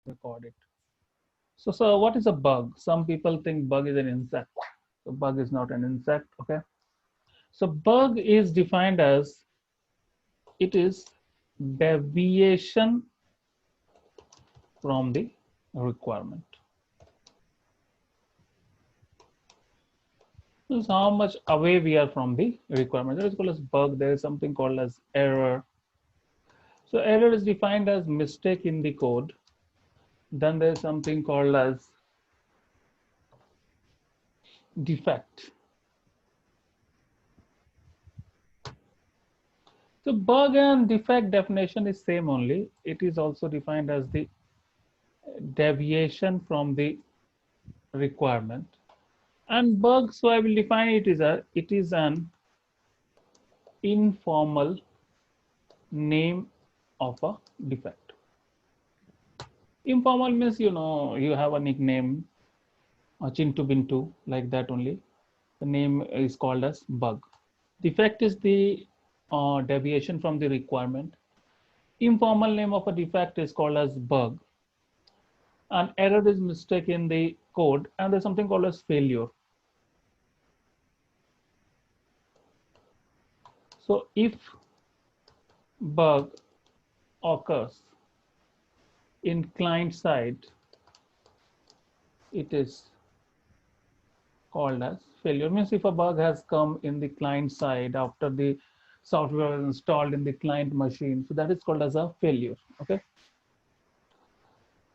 record it. So what is a bug? Some people think bug is an insect. So bug is not an insect. Okay. So bug is defined as it is deviation from the requirement. This is how much away we are from the requirement. That is called as bug. There is something called as error. So error is defined as mistake in the code. Then there is something called as defect. So bug and defect definition is same only. It is also defined as the deviation from the requirement. And bug, so I will define it is an informal name of a defect. Informal means you have a nickname, Chintu Bintu, like that only. The name is called as bug. Defect is the deviation from the requirement. Informal name of a defect is called as bug. An error is mistake in the code, and there's something called as failure. So if bug occurs in client side, it is called as failure. Means if a bug has come in the client side after the software is installed in the client machine, so that is called as a failure. Okay.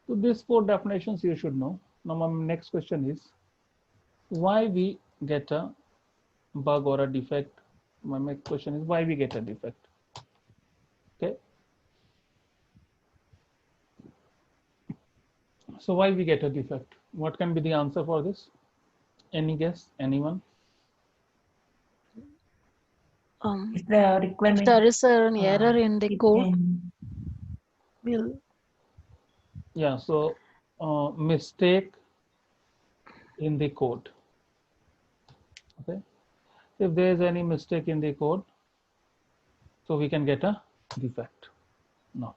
So these four definitions you should know. Now my next question is why we get a bug or a defect. My next question is why we get a defect. Okay. So why we get a defect? What can be the answer for this? Any guess? Anyone? If the If requirement, there is an error in the it code, can, will Yeah. So mistake in the code. Okay. If there is any mistake in the code, so we can get a defect. No.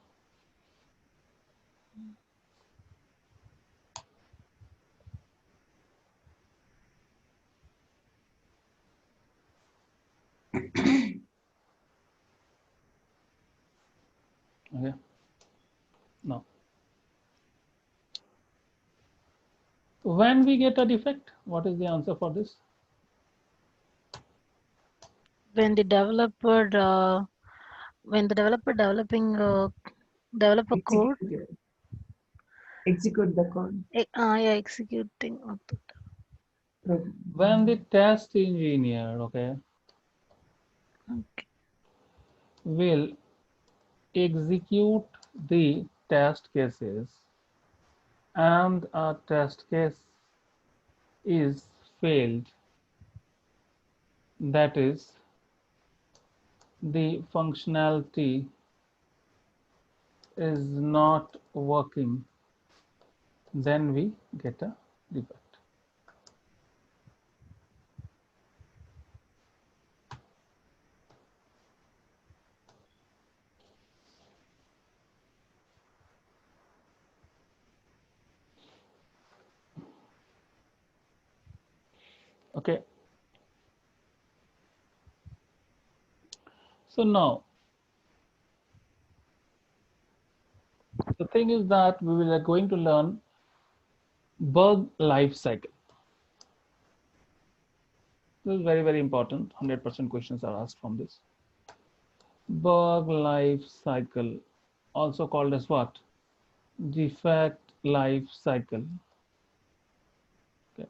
Okay. No. When we get a defect, what is the answer for this? when the developer developing developer code, execute the code. yeah, executing of the When the test engineer, okay, okay. will execute the test cases and a test case is failed, that is the functionality is not working, then we get a defect. Okay. So now the thing is that we are going to learn bug life cycle. This is very, very important. 100% questions are asked from this. Bug life cycle, also called as what? Defect life cycle. Okay.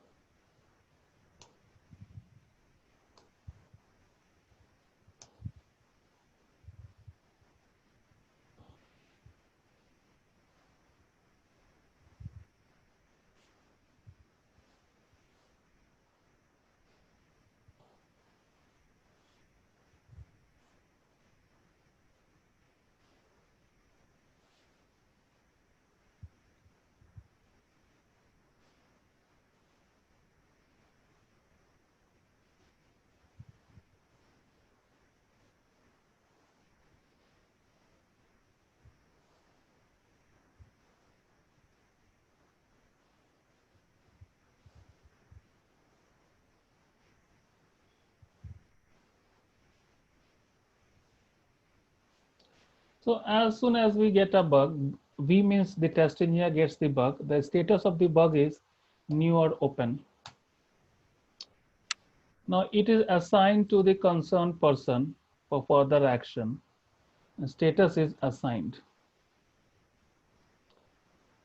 So as soon as we get a bug, V means the test engineer gets the bug. The status of the bug is new or open. Now it is assigned to the concerned person for further action. The status is assigned.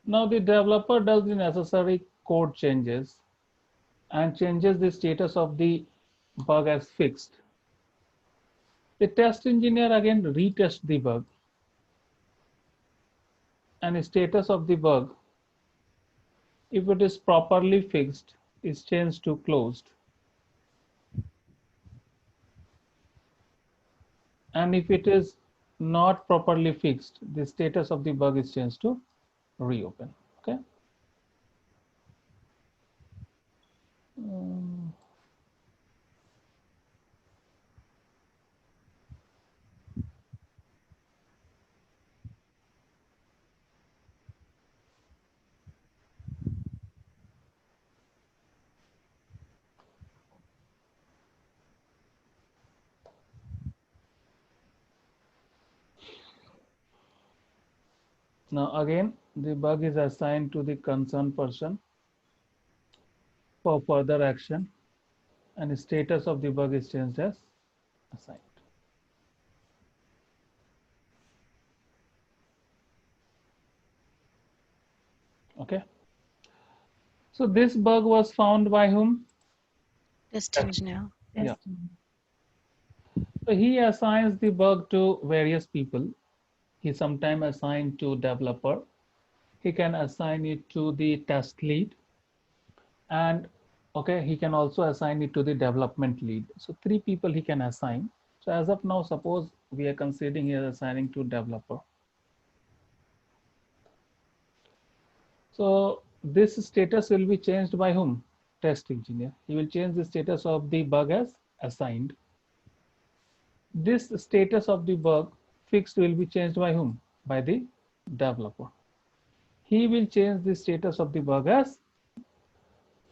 Now the developer does the necessary code changes and changes the status of the bug as fixed. The test engineer again retests the bug, and the status of the bug, if it is properly fixed, is changed to closed. And if it is not properly fixed, the status of the bug is changed to reopen. Okay. Now again, the bug is assigned to the concerned person for further action, and the status of the bug is changed as assigned. Okay. So this bug was found by whom? Test engineer. Yeah. So he assigns the bug to various people. He sometimes assigns to developer. He can assign it to the test lead, and okay, he can also assign it to the development lead. So 3 people he can assign. So as of now, suppose we are considering here assigning to developer. So this status will be changed by whom? Test engineer. He will change the status of the bug as assigned. This status of the bug fixed will be changed by whom? By the developer. He will change the status of the bug as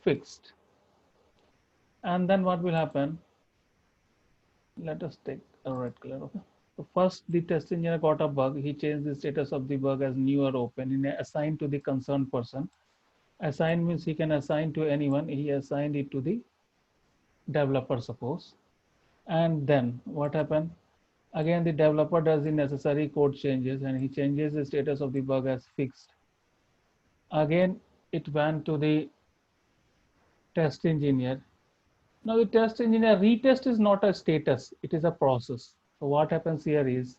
fixed. And then what will happen? Let us take a red color. Okay. So first, the test engineer got a bug. He changed the status of the bug as new or open. He assigned to the concerned person. Assign means he can assign to anyone. He assigned it to the developer, suppose. And then what happened? Again, the developer does the necessary code changes, and he changes the status of the bug as fixed. Again, it went to the test engineer. Now the test engineer retest is not a status, it is a process. So what happens here is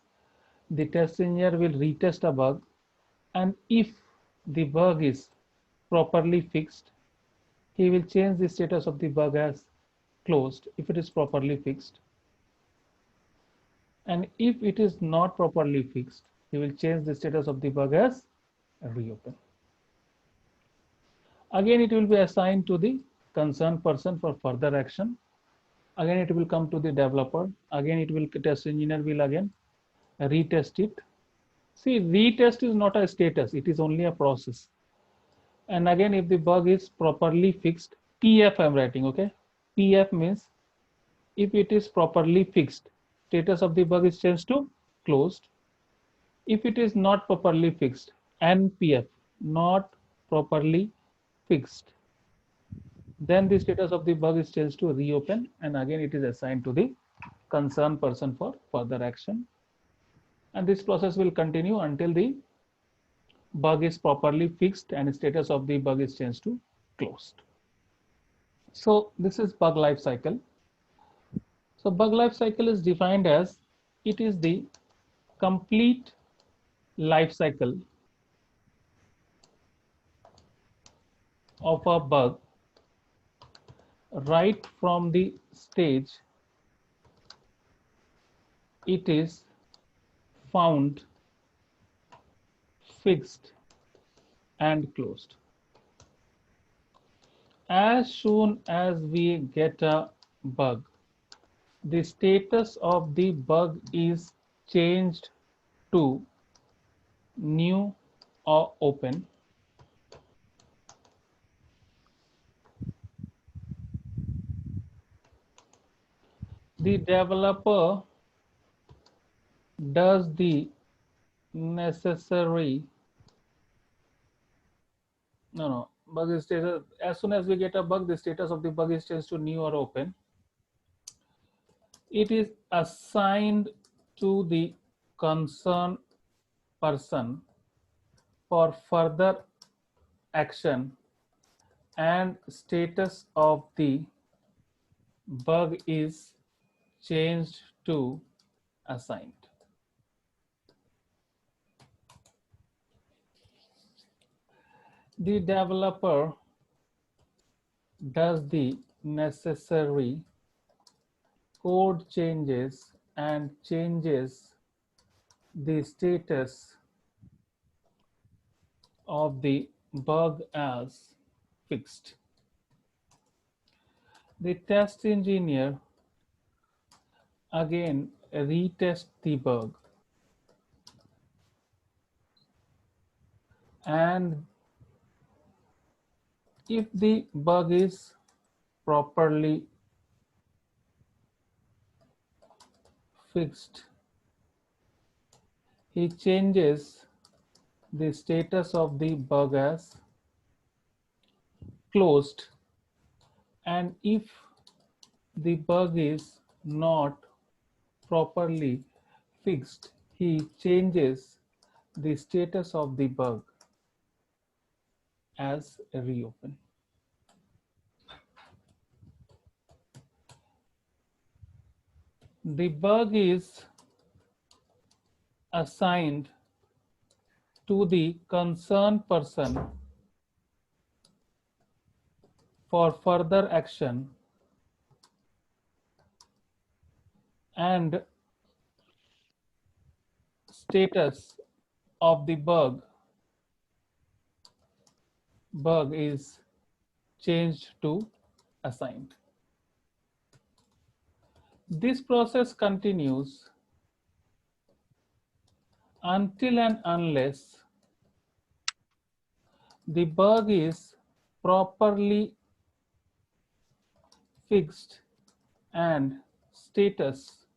the test engineer will retest a bug, and if the bug is properly fixed, he will change the status of the bug as closed if it is properly fixed. And if it is not properly fixed, he will change the status of the bug as reopen. Again, it will be assigned to the concerned person for further action. Again, it will come to the developer. Again, it will test engineer will again retest it. See, retest is not a status, it is only a process. And again, if the bug is properly fixed, PF I'm writing, okay? PF means if it is properly fixed, status of the bug is changed to closed. If it is not properly fixed, NPF, not properly fixed, then the status of the bug is changed to reopen, and again it is assigned to the concerned person for further action. And this process will continue until the bug is properly fixed and status of the bug is changed to closed. So this is bug life cycle. So bug life cycle is defined as it is the complete life cycle of a bug right from the stage it is found, fixed, and closed. As soon as we get a bug, the status of the bug is changed to new or open. The developer does the necessary, no, bug status. As soon as we get a bug, the status of the bug is changed to new or open. It is assigned to the concerned person for further action, and status of the bug is changed to assigned. The developer does the necessary code changes and changes the status of the bug as fixed. The test engineer again retest the bug, and if the bug is properly fixed, he changes the status of the bug as closed, and if the bug is not properly fixed, he changes the status of the bug as reopen. The bug is assigned to the concerned person for further action, and status of the bug is changed to assigned. This process continues until and unless the bug is properly fixed and status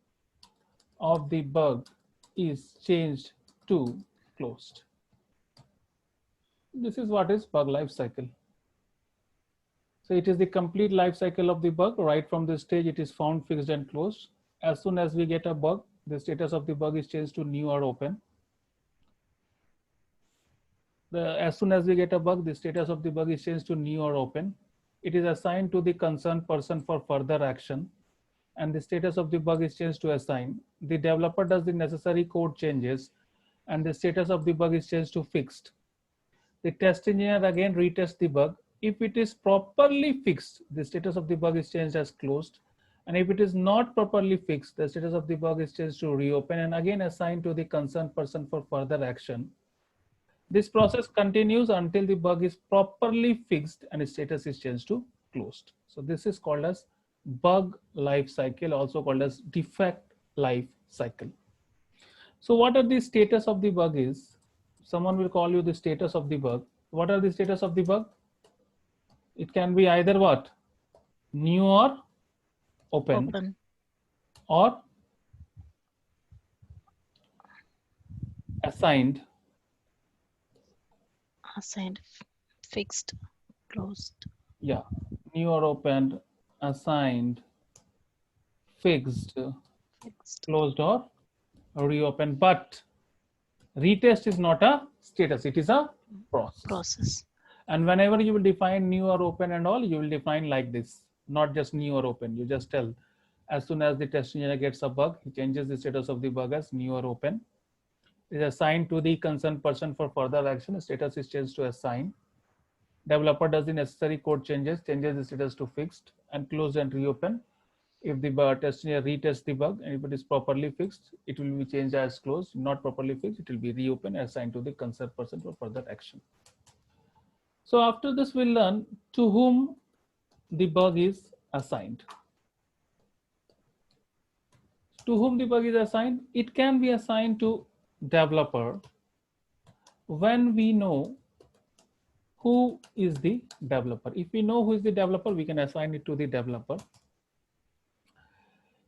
of the bug is changed to closed. This is what is bug life cycle. So it is the complete life cycle of the bug. Right from this stage, it is found, fixed, and closed. As soon as we get a bug, the status of the bug is changed to new or open. As soon as we get a bug, the status of the bug is changed to new or open. It is assigned to the concerned person for further action, and the status of the bug is changed to assign. The developer does the necessary code changes, and the status of the bug is changed to fixed. The test engineer again retests the bug. If it is properly fixed, the status of the bug is changed as closed. And if it is not properly fixed, the status of the bug is changed to reopen and again assigned to the concerned person for further action. This process continues until the bug is properly fixed and its status is changed to closed. So this is called as bug life cycle, also called as defect life cycle. So what are the status of the bug is? Someone will call you the status of the bug. What are the status of the bug? It can be either what? New or open. Or assigned. Assigned, fixed, closed. Yeah, new or opened, assigned, fixed, closed, or reopened. But retest is not a status, it is a process. And whenever you will define new or open and all, you will define like this, not just new or open. You just tell, as soon as the test engineer gets a bug, he changes the status of the bug as new or open. It is assigned to the concerned person for further action. The status is changed to assign. Developer does the necessary code changes the status to fixed, and closed and reopen. If the test engineer retests the bug and if it is properly fixed, it will be changed as closed. Not properly fixed, it will be reopened and assigned to the concerned person for further action. So after this, we'll learn to whom the bug is assigned. To whom the bug is assigned? It can be assigned to developer when we know who is the developer. If we know who is the developer, we can assign it to the developer.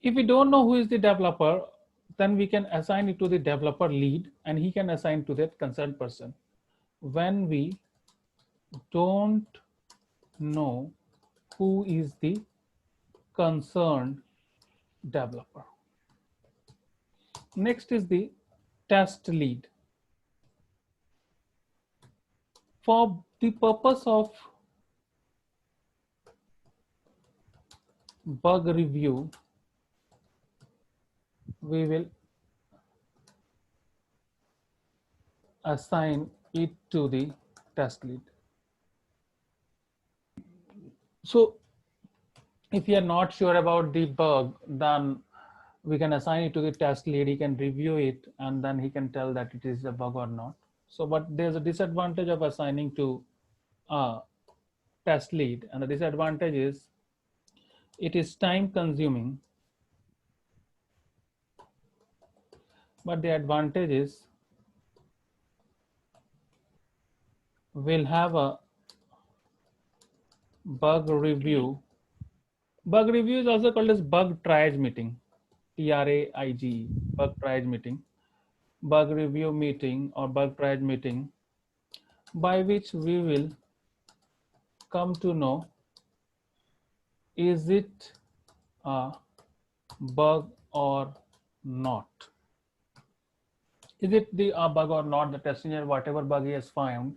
If we don't know who is the developer, then we can assign it to the developer lead, and he can assign to that concerned person. When we don't know who is the concerned developer. Next is the test lead. For the purpose of bug review, we will assign it to the test lead. So if you are not sure about the bug, then we can assign it to the test lead. He can review it, and then he can tell that it is a bug or not. So, but there's a disadvantage of assigning to a test lead, and the disadvantage is it is time consuming, but the advantage is we'll have a bug review. Bug review is also called as bug triage meeting, TRAIGE, bug triage meeting, bug review meeting or bug triage meeting, by which we will come to know, is it a bug or not? Is it a bug or not? The test engineer, whatever bug he has found,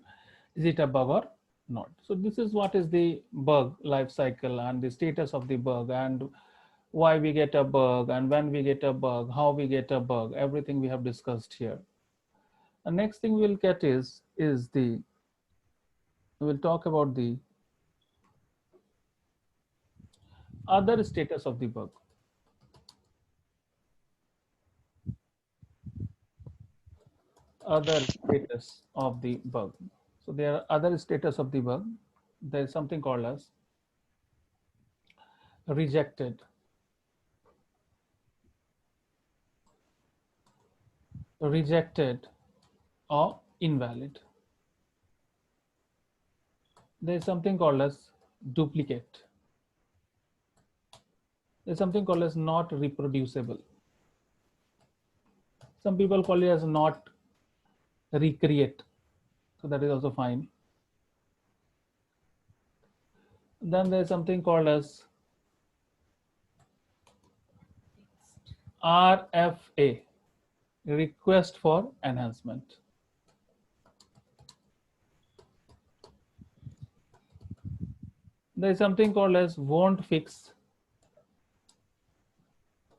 is it a bug or not? So this is what is the bug life cycle and the status of the bug, and why we get a bug, and when we get a bug, how we get a bug. Everything we have discussed here. The next thing we'll get is we'll talk about the other status of the bug. Other status of the bug. So there are other status of the bug. There is something called as rejected, or invalid. There is something called as duplicate. There's something called as not reproducible. Some people call it as not recreate. So that is also fine. Then there's something called as RFA, request for enhancement. There is something called as won't fix,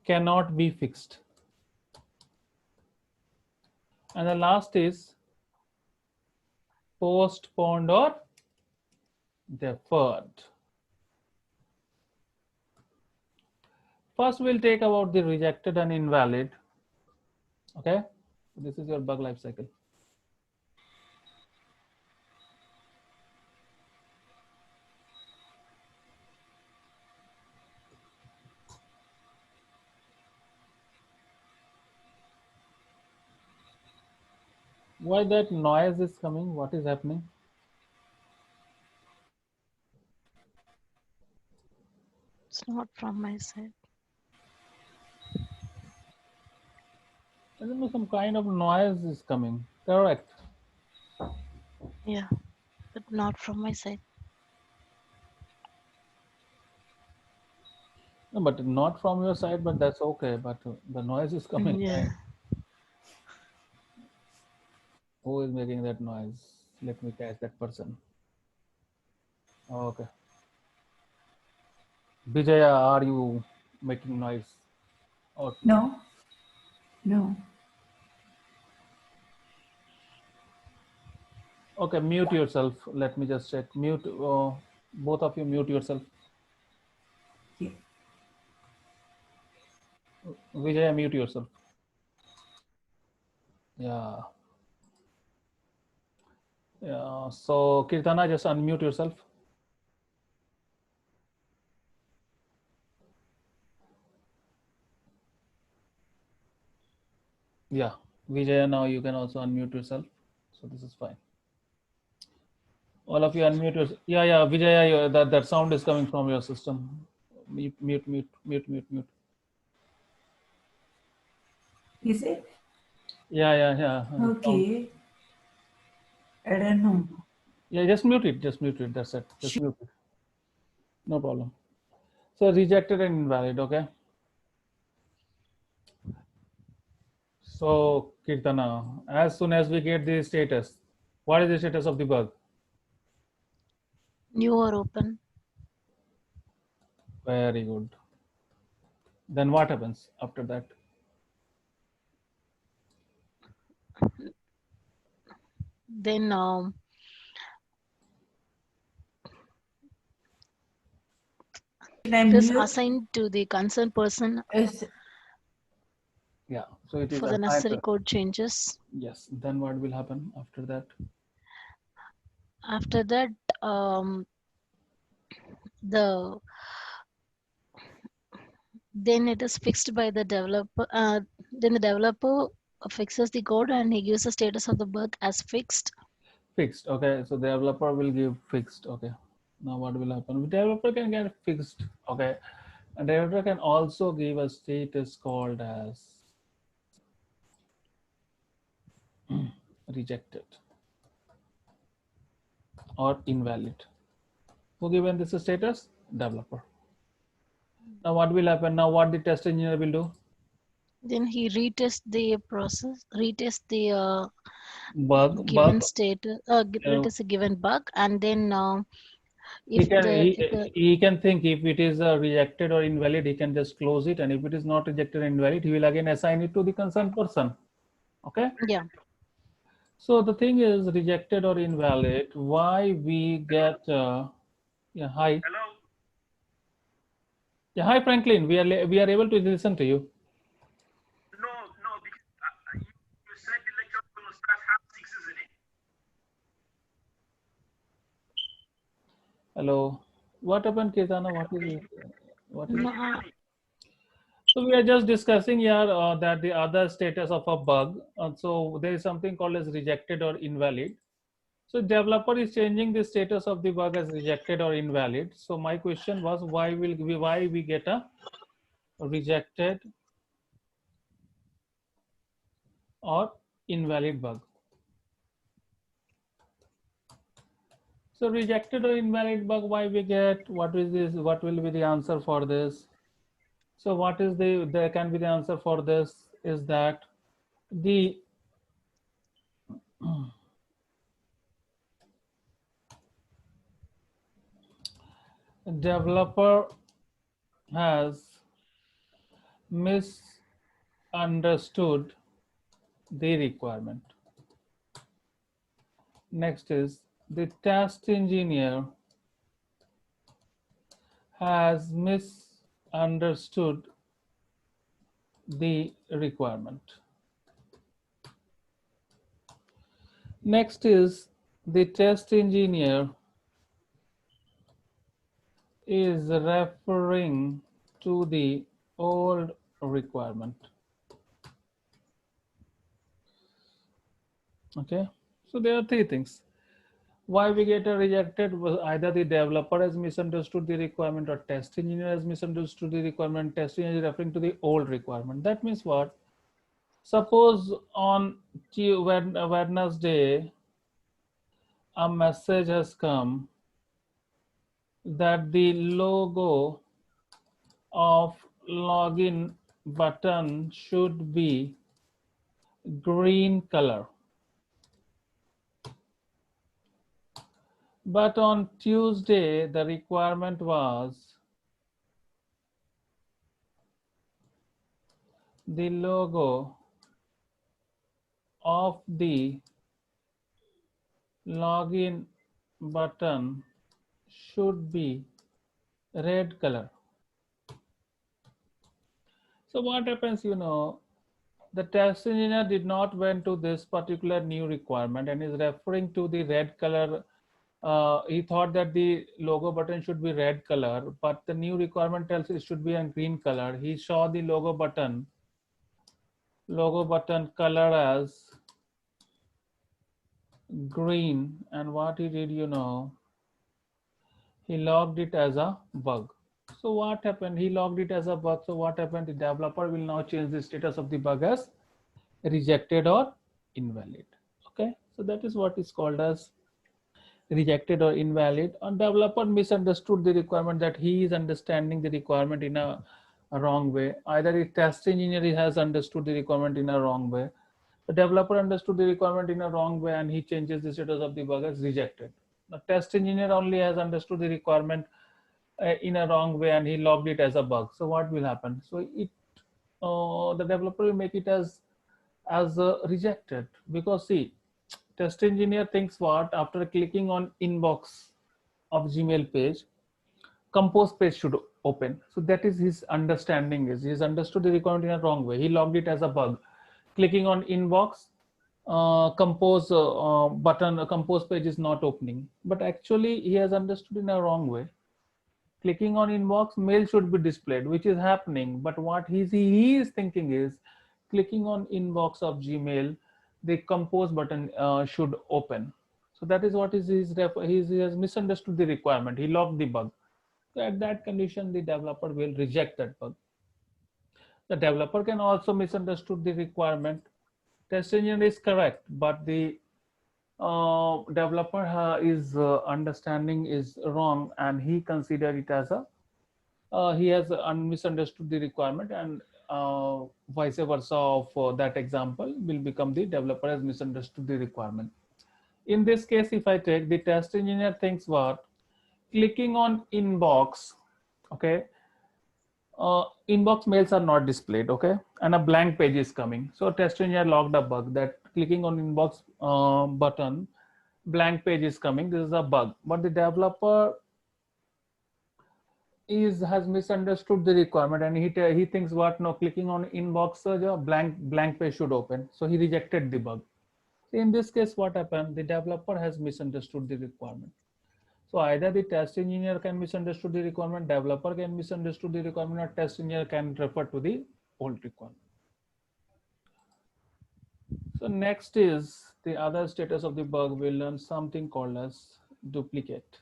cannot be fixed. And the last is postponed or deferred. First, we'll take about the rejected and invalid. Okay, so this is your bug life cycle. Why that noise is coming? What is happening? It's not from my side. I don't know, some kind of noise is coming. Correct. Yeah, but not from my side. No, but not from your side, but that's okay. But the noise is coming. Yeah. Right? Who is making that noise? Let me catch that person. Okay. Vijaya, are you making noise? Okay. No. No. Okay, mute yourself. Let me just check. Mute, both of you mute yourself. Yeah. Vijaya, mute yourself. Yeah. Yeah. So Kirtana, just unmute yourself. Yeah. Vijaya, now you can also unmute yourself. So this is fine. All of you unmute yourself. Yeah, Vijaya, that sound is coming from your system. Mute. Is it? Yeah. Okay. I don't know. Yeah, just mute it. Just mute it. That's it. Just mute it. No problem. So rejected and invalid. Okay. So Kirtana, as soon as we get the status, what is the status of the bug? New or open. Very good. Then what happens after that? Then Can it I is mute? assigned to the concerned person Yes. Yeah. So it is for the assigned. necessary code changes. Yes. Then what will happen after that? After that, the then it is fixed by the developer. Then the developer fixes the code and he gives the status of the bug as fixed. Fixed. Okay. So the developer will give fixed. Okay. Now what will happen? The developer can get fixed. Okay. And developer can also give a status called as rejected or invalid. Who given this status? Developer. Now what will happen? Now what the test engineer will do? Then he retests the process, retests the Bug. given status, Uh, retests a given bug, and then he if can the if the he can think if it is rejected or invalid, he can just close it, and if it is not rejected or invalid, he will again assign it to the concerned person. Okay. yeah, So the thing is rejected or invalid. Why we get? Yeah. Hi. Hello? Yeah. Hi, Franklin. We are able to listen to you. No, because you said the lecture was going to start half six, isn't it? Hello. What happened, Ketana? What is it? What is no, it? Can you hear me? So we are just discussing here that the other status of a bug. So there is something called as rejected or invalid. So developer is changing the status of the bug as rejected or invalid. So my question was why we get a rejected or invalid bug. So rejected or invalid bug, why we get, what is this, what will be the answer for this? So what is there can be the answer for this is that the developer has misunderstood the requirement. Next is the test engineer has misunderstood the requirement. Next is the test engineer is referring to the old requirement. Okay, so there are three things. Why we get a rejected was either the developer has misunderstood the requirement or test engineer has misunderstood the requirement. Test engineer is referring to the old requirement. That means what? Suppose on Wednesday, a message has come that the logo of login button should be green color. But on Tuesday, the requirement was the logo of the login button should be red color. So what happens, the test engineer did not went to this particular new requirement and is referring to the red color. He thought that the logo button should be red color, but the new requirement tells it should be a green color. He saw the logo button color as green, and what he did, he logged it as a bug. So what happened? He logged it as a bug. So what happened? The developer will now change the status of the bug as rejected or invalid. Okay, so that is what is called as rejected or invalid. A developer misunderstood the requirement, that he is understanding the requirement in a wrong way. Either the test engineer has understood the requirement in a wrong way. The developer understood the requirement in a wrong way and he changes the status of the bug as rejected. The test engineer only has understood the requirement in a wrong way and he logged it as a bug. So what will happen? So the developer will make it as rejected, because see, test engineer thinks what, after clicking on inbox of Gmail page, compose page should open. So that is his understanding, is he's understood the requirement in a wrong way. He logged it as a bug. Clicking on inbox, compose button, compose page is not opening, but actually he has understood in a wrong way. Clicking on inbox, mail should be displayed, which is happening, but what he is thinking is, clicking on inbox of Gmail, the compose button should open. So that is what is he has misunderstood the requirement. He logged the bug. So at that condition, the developer will reject that bug. The developer can also misunderstood the requirement. Test engineer is correct, but the developer is understanding is wrong, and he considered it as a he has misunderstood the requirement, and vice versa of that example will become the developer has misunderstood the requirement. In this case, if I take, the test engineer thinks what, clicking on inbox, okay, inbox mails are not displayed, okay, and a blank page is coming. So test engineer logged a bug that clicking on inbox button, blank page is coming. This is a bug, but the developer has misunderstood the requirement, and he thinks what, no, clicking on inbox blank page should open. So he rejected the bug. In this case, what happened? The developer has misunderstood the requirement. So either the test engineer can misunderstood the requirement, developer can misunderstood the requirement, or test engineer can refer to the old requirement. So next is the other status of the bug. We'll learn something called as duplicate.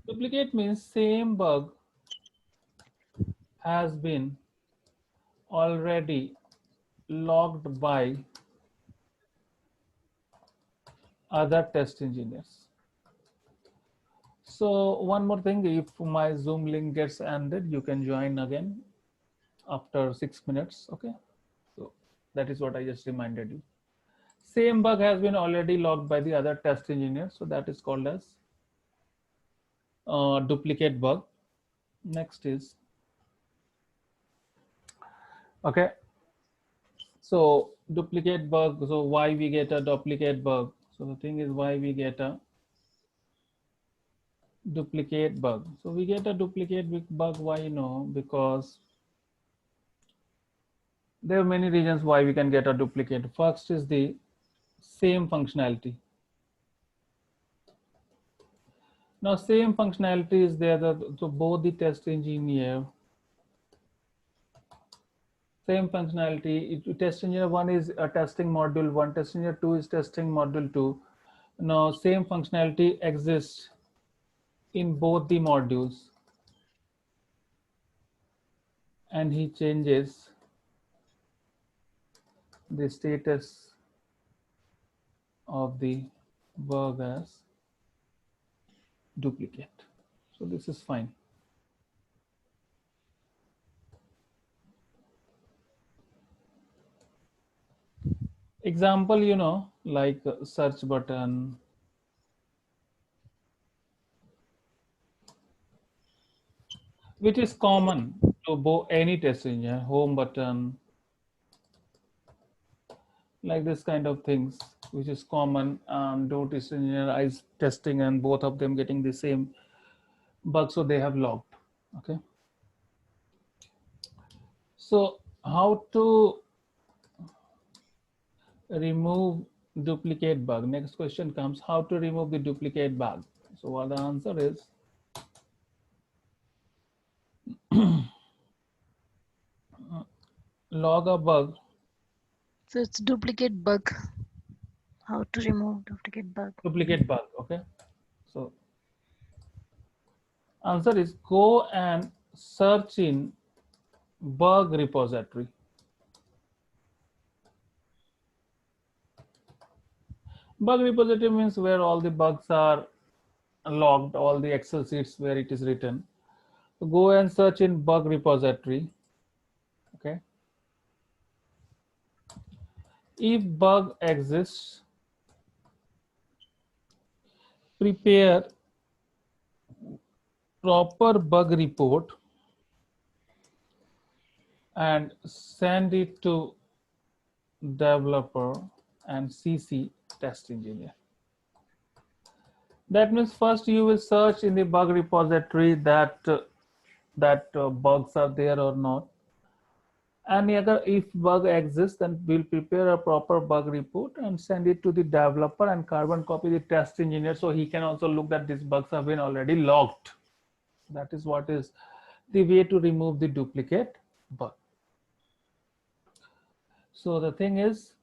Duplicate means same bug has been already logged by other test engineers. So one more thing, if my Zoom link gets ended, you can join again after 6 minutes, okay? So that is what I just reminded you. Same bug has been already logged by the other test engineer, so that is called as duplicate bug. Next is, okay, so duplicate bug. So why we get a duplicate bug? So the thing is, why we get a duplicate bug? So we get a duplicate bug, why? Because there are many reasons why we can get a duplicate. First is the same functionality. Now same functionality is there, so both the test engineer, same functionality. Test engineer 1 is a testing module 1, test engineer 2 is testing module 2. Now same functionality exists in both the modules, and he changes the status of the bug as duplicate. So this is fine. Example, like search button, which is common to any test engineer, home button, like this kind of things, which is common, and do test engineer is testing, and both of them getting the same bug, so they have logged. Okay. So how to remove duplicate bug? Next question comes, how to remove the duplicate bug? So what the answer is, log a bug. So it's duplicate bug. How to remove duplicate bug? Duplicate bug, okay. So answer is, go and search in bug repository. Bug repository means where all the bugs are logged, all the Excel sheets where it is written. So go and search in bug repository. Okay. If bug exists, prepare proper bug report and send it to developer and CC test engineer. That means first you will search in the bug repository that bugs are there or not. And if bug exists, then we'll prepare a proper bug report and send it to the developer and carbon copy the test engineer so he can also look that these bugs have been already logged. That is what is the way to remove the duplicate bug. So the thing is,